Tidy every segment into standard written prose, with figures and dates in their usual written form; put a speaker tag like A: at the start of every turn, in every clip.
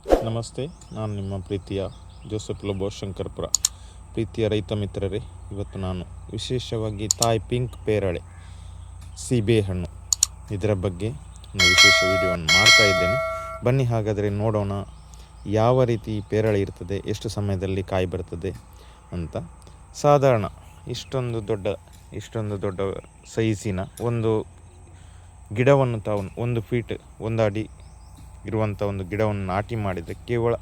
A: ನಮಸ್ತೆ, ನಾನು ನಿಮ್ಮ ಪ್ರೀತಿಯ ಜೋಸೆಫ್ ಲೋಬೋ ಶಂಕರ್ಪುರ. ಪ್ರೀತಿಯ ರೈತ ಮಿತ್ರರೇ, ಇವತ್ತು ನಾನು ವಿಶೇಷವಾಗಿ ಥಾಯ್ ಪಿಂಕ್ ಪೇರಳೆ ಸೀಬೆ ಹಣ್ಣು ಇದರ ಬಗ್ಗೆ ಒಂದು ವಿಶೇಷ ವಿಡಿಯೋವನ್ನು ಮಾಡ್ತಾ ಇದ್ದೇನೆ. ಬನ್ನಿ ಹಾಗಾದರೆ ನೋಡೋಣ ಯಾವ ರೀತಿ ಪೇರಳೆ ಇರ್ತದೆ, ಎಷ್ಟು ಸಮಯದಲ್ಲಿ ಕಾಯಿ ಬರ್ತದೆ ಅಂತ. ಸಾಧಾರಣ ಇಷ್ಟೊಂದು ದೊಡ್ಡ ಸೈಜಿನ ಒಂದು ಗಿಡವನ್ನು ತಾವು 1 ಫೀಟ್ 1 ಅಡಿ ಇರುವಂಥ ಒಂದು ಗಿಡವನ್ನು ನಾಟಿ ಮಾಡಿದರೆ ಕೇವಲ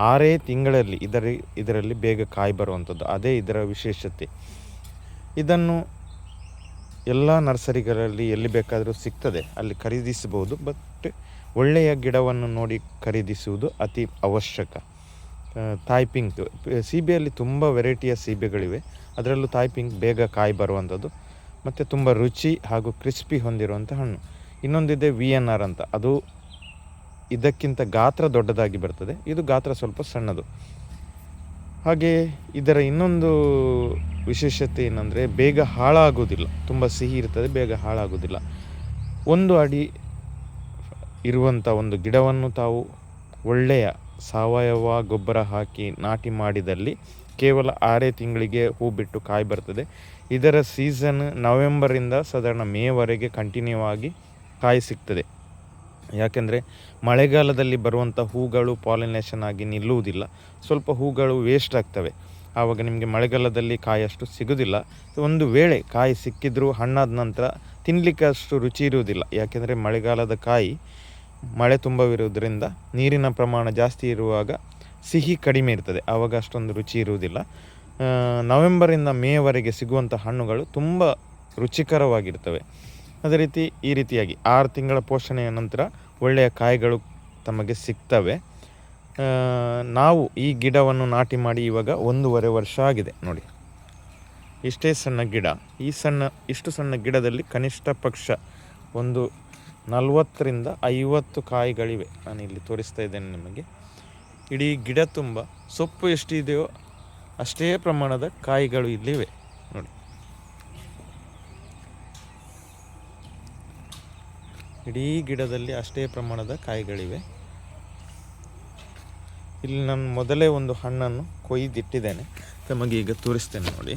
A: 6 ತಿಂಗಳಲ್ಲಿ ಇದರಲ್ಲಿ ಬೇಗ ಕಾಯಿ ಬರುವಂಥದ್ದು. ಅದೇ ಇದರ ವಿಶೇಷತೆ. ಇದನ್ನು ಎಲ್ಲ ನರ್ಸರಿಗಳಲ್ಲಿ ಎಲ್ಲಿ ಬೇಕಾದರೂ ಸಿಗ್ತದೆ, ಅಲ್ಲಿ ಖರೀದಿಸಬಹುದು. ಬಟ್ ಒಳ್ಳೆಯ ಗಿಡವನ್ನು ನೋಡಿ ಖರೀದಿಸುವುದು ಅತಿ ಅವಶ್ಯಕ. ಥಾಯ್ ಪಿಂಕ್ ಸೀಬೆಯಲ್ಲಿ ತುಂಬ ವೆರೈಟಿಯ ಸೀಬೆಗಳಿವೆ. ಅದರಲ್ಲೂ ಥಾಯ್ ಪಿಂಕ್ ಬೇಗ ಕಾಯಿ ಬರುವಂಥದ್ದು ಮತ್ತು ತುಂಬ ರುಚಿ ಹಾಗೂ ಕ್ರಿಸ್ಪಿ ಹೊಂದಿರುವಂಥ ಹಣ್ಣು. ಇನ್ನೊಂದಿದೆ VNR ಅಂತ, ಅದು ಇದಕ್ಕಿಂತ ಗಾತ್ರ ದೊಡ್ಡದಾಗಿ ಬರ್ತದೆ. ಇದು ಗಾತ್ರ ಸ್ವಲ್ಪ ಸಣ್ಣದು. ಹಾಗೆ ಇದರ ಇನ್ನೊಂದು ವಿಶೇಷತೆ ಏನಂದರೆ ಬೇಗ ಹಾಳಾಗುವುದಿಲ್ಲ. ತುಂಬ ಸಿಹಿ ಇರ್ತದೆ, ಬೇಗ ಹಾಳಾಗುವುದಿಲ್ಲ. 1 ಅಡಿ ಇರುವಂಥ ಒಂದು ಗಿಡವನ್ನು ತಾವು ಒಳ್ಳೆಯ ಸಾವಯವ ಗೊಬ್ಬರ ಹಾಕಿ ನಾಟಿ ಮಾಡಿದಲ್ಲಿ ಕೇವಲ 6 ತಿಂಗಳಿಗೆ ಹೂ ಬಿಟ್ಟು ಕಾಯಿ ಬರ್ತದೆ. ಇದರ ಸೀಸನ್ ನವೆಂಬರಿಂದ ಸಾಧಾರಣ ಮೇವರೆಗೆ ಕಂಟಿನ್ಯೂ ಆಗಿ ಕಾಯಿ ಸಿಗ್ತದೆ. ಯಾಕೆಂದರೆ ಮಳೆಗಾಲದಲ್ಲಿ ಬರುವಂಥ ಹೂಗಳು ಪಾಲಿನೇಷನ್ ಆಗಿ ನಿಲ್ಲುವುದಿಲ್ಲ. ಸ್ವಲ್ಪ ಹೂಗಳು ವೇಸ್ಟ್ ಆಗ್ತವೆ. ಆವಾಗ ನಿಮಗೆ ಮಳೆಗಾಲದಲ್ಲಿ ಕಾಯಿ ಅಷ್ಟು ಸಿಗೋದಿಲ್ಲ. ಒಂದು ವೇಳೆ ಕಾಯಿ ಸಿಕ್ಕಿದ್ರೂ ಹಣ್ಣಾದ ನಂತರ ತಿನ್ನಲಿಕ್ಕೆ ಅಷ್ಟು ರುಚಿ ಇರುವುದಿಲ್ಲ. ಯಾಕೆಂದರೆ ಮಳೆಗಾಲದ ಕಾಯಿ ಮಳೆ ತುಂಬವಿರುವುದರಿಂದ ನೀರಿನ ಪ್ರಮಾಣ ಜಾಸ್ತಿ ಇರುವಾಗ ಸಿಹಿ ಕಡಿಮೆ ಇರ್ತದೆ. ಆವಾಗ ಅಷ್ಟೊಂದು ರುಚಿ ಇರುವುದಿಲ್ಲ. ನವೆಂಬರಿಂದ ಮೇವರೆಗೆ ಸಿಗುವಂಥ ಹಣ್ಣುಗಳು ತುಂಬ ರುಚಿಕರವಾಗಿರ್ತವೆ. ಅದೇ ರೀತಿ ಈ ರೀತಿಯಾಗಿ 6 ತಿಂಗಳ ಪೋಷಣೆಯ ನಂತರ ಒಳ್ಳೆಯ ಕಾಯಿಗಳು ತಮಗೆ ಸಿಗ್ತವೆ. ನಾವು ಈ ಗಿಡವನ್ನು ನಾಟಿ ಮಾಡಿ ಇವಾಗ 1.5 ವರ್ಷ ಆಗಿದೆ ನೋಡಿ. ಇಷ್ಟೇ ಸಣ್ಣ ಗಿಡ. ಇಷ್ಟು ಸಣ್ಣ ಗಿಡದಲ್ಲಿ ಕನಿಷ್ಠ ಪಕ್ಷ ಒಂದು 40ರಿಂದ 50 ಕಾಯಿಗಳಿವೆ. ನಾನು ಇಲ್ಲಿ ತೋರಿಸ್ತಾ ಇದ್ದೇನೆ ನಿಮಗೆ. ಇಡೀ ಗಿಡ ತುಂಬ ಸೊಪ್ಪು ಎಷ್ಟಿದೆಯೋ ಅಷ್ಟೇ ಪ್ರಮಾಣದ ಕಾಯಿಗಳು ಇಲ್ಲಿವೆ ನೋಡಿ. ಇಡೀ ಗಿಡದಲ್ಲಿ ಅಷ್ಟೇ ಪ್ರಮಾಣದ ಕಾಯಿಗಳಿವೆ. ಇಲ್ಲಿ ನಾನು ಮೊದಲೇ ಒಂದು ಹಣ್ಣನ್ನು ಕೊಯ್ದಿಟ್ಟಿದ್ದೇನೆ, ತಮಗೆ ಈಗ ತೋರಿಸ್ತೇನೆ ನೋಡಿ.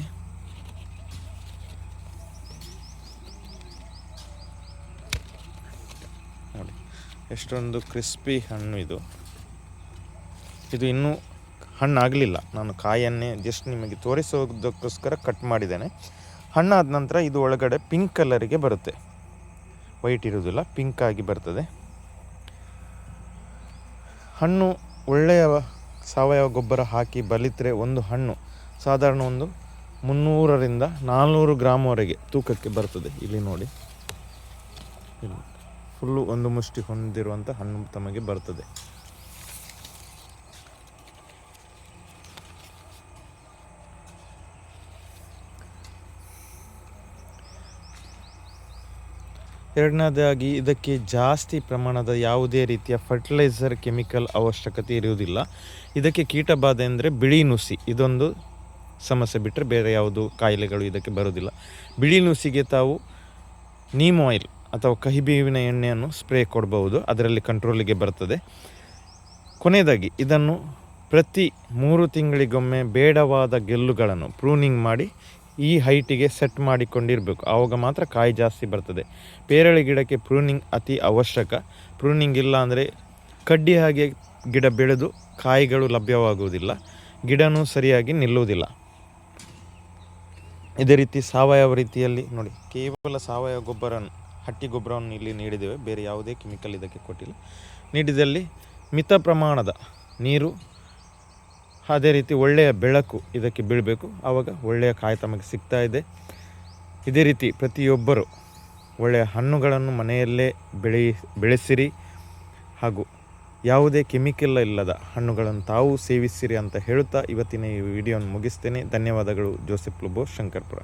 A: ನೋಡಿ ಎಷ್ಟೊಂದು ಕ್ರಿಸ್ಪಿ ಹಣ್ಣು ಇದು. ಇನ್ನೂ ಹಣ್ಣಾಗಲಿಲ್ಲ. ನಾನು ಕಾಯನ್ನೇ ಜಸ್ಟ್ ನಿಮಗೆ ತೋರಿಸೋದಕ್ಕೋಸ್ಕರ ಕಟ್ ಮಾಡಿದ್ದೇನೆ. ಹಣ್ಣಾದ ನಂತರ ಇದು ಒಳಗಡೆ ಪಿಂಕ್ ಕಲರಿಗೆ ಬರುತ್ತೆ. ವೈಟ್ ಇರೋದಿಲ್ಲ, ಪಿಂಕ್ ಆಗಿ ಬರ್ತದೆ. ಹಣ್ಣು ಒಳ್ಳೆಯ ಸಾವಯವ ಗೊಬ್ಬರ ಹಾಕಿ ಬಲಿತರೆ ಒಂದು ಹಣ್ಣು ಸಾಧಾರಣ ಒಂದು 300ರಿಂದ 400 ಗ್ರಾಮ್ವರೆಗೆ ತೂಕಕ್ಕೆ ಬರ್ತದೆ. ಇಲ್ಲಿ ನೋಡಿ, ಫುಲ್ಲು ಒಂದು ಮುಷ್ಟಿ ಹೊಂದಿರುವಂಥ ಹಣ್ಣು ತಮಗೆ ಬರ್ತದೆ. ಎರಡನೇದಾಗಿ ಇದಕ್ಕೆ ಜಾಸ್ತಿ ಪ್ರಮಾಣದ ಯಾವುದೇ ರೀತಿಯ ಫರ್ಟಿಲೈಸರ್ ಕೆಮಿಕಲ್ ಅವಶ್ಯಕತೆ ಇರುವುದಿಲ್ಲ. ಇದಕ್ಕೆ ಕೀಟಬಾಧೆ ಅಂದರೆ ಬಿಳಿ ನುಸಿ, ಇದೊಂದು ಸಮಸ್ಯೆ ಬಿಟ್ಟರೆ ಬೇರೆ ಯಾವುದು ಕಾಯಿಲೆಗಳು ಇದಕ್ಕೆ ಬರೋದಿಲ್ಲ. ಬಿಳಿ ನುಸಿಗೆ ತಾವು ನೀಮ್ ಆಯಿಲ್ ಅಥವಾ ಕಹಿಬೇವಿನ ಎಣ್ಣೆಯನ್ನು ಸ್ಪ್ರೇ ಕೊಡಬಹುದು, ಅದರಲ್ಲಿ ಕಂಟ್ರೋಲಿಗೆ ಬರ್ತದೆ. ಕೊನೆಯದಾಗಿ ಇದನ್ನು ಪ್ರತಿ 3 ತಿಂಗಳಿಗೊಮ್ಮೆ ಬೇಡವಾದ ಗೆಲ್ಲುಗಳನ್ನು ಪ್ರೂನಿಂಗ್ ಮಾಡಿ ಈ ಹೈಟಿಗೆ ಸೆಟ್ ಮಾಡಿಕೊಂಡಿರಬೇಕು. ಆವಾಗ ಮಾತ್ರ ಕಾಯಿ ಜಾಸ್ತಿ ಬರ್ತದೆ. ಪೇರಳೆ ಗಿಡಕ್ಕೆ ಪ್ರೂನಿಂಗ್ ಅತಿ ಅವಶ್ಯಕ. ಪ್ರೂನಿಂಗ್ ಇಲ್ಲ ಅಂದರೆ ಕಡ್ಡಿ ಹಾಗೆ ಗಿಡ ಬೆಳೆದು ಕಾಯಿಗಳು ಲಭ್ಯವಾಗುವುದಿಲ್ಲ, ಗಿಡನೂ ಸರಿಯಾಗಿ ನಿಲ್ಲುವುದಿಲ್ಲ. ಇದೇ ರೀತಿ ಸಾವಯವ ರೀತಿಯಲ್ಲಿ ನೋಡಿ, ಕೇವಲ ಸಾವಯವ ಹಟ್ಟಿ ಗೊಬ್ಬರವನ್ನು ಇಲ್ಲಿ ನೀಡಿದ್ದೇವೆ. ಬೇರೆ ಯಾವುದೇ ಕೆಮಿಕಲ್ ಇದಕ್ಕೆ ಕೊಟ್ಟಿಲ್ಲ. ನೀಡಿದಲ್ಲಿ ಮಿತ ಪ್ರಮಾಣದ ನೀರು, ಅದೇ ರೀತಿ ಒಳ್ಳೆಯ ಬೆಳಕು ಇದಕ್ಕೆ ಬೀಳಬೇಕು. ಆವಾಗ ಒಳ್ಳೆಯ ಕಾಯಿ ತಮಗೆ ಸಿಗ್ತಾ ಇದೆ. ಇದೇ ರೀತಿ ಪ್ರತಿಯೊಬ್ಬರು ಒಳ್ಳೆಯ ಹಣ್ಣುಗಳನ್ನು ಮನೆಯಲ್ಲೇ ಬೆಳೆಸಿರಿ ಹಾಗೂ ಯಾವುದೇ ಕೆಮಿಕಲ್ ಇಲ್ಲದ ಹಣ್ಣುಗಳನ್ನು ತಾವು ಸೇವಿಸಿರಿ ಅಂತ ಹೇಳುತ್ತಾ ಇವತ್ತಿನ ಈ ವಿಡಿಯೋವನ್ನು ಮುಗಿಸ್ತೇನೆ. ಧನ್ಯವಾದಗಳು. ಜೋಸೆಫ್ ಲೋಬೋ ಶಂಕರ್ಪುರ.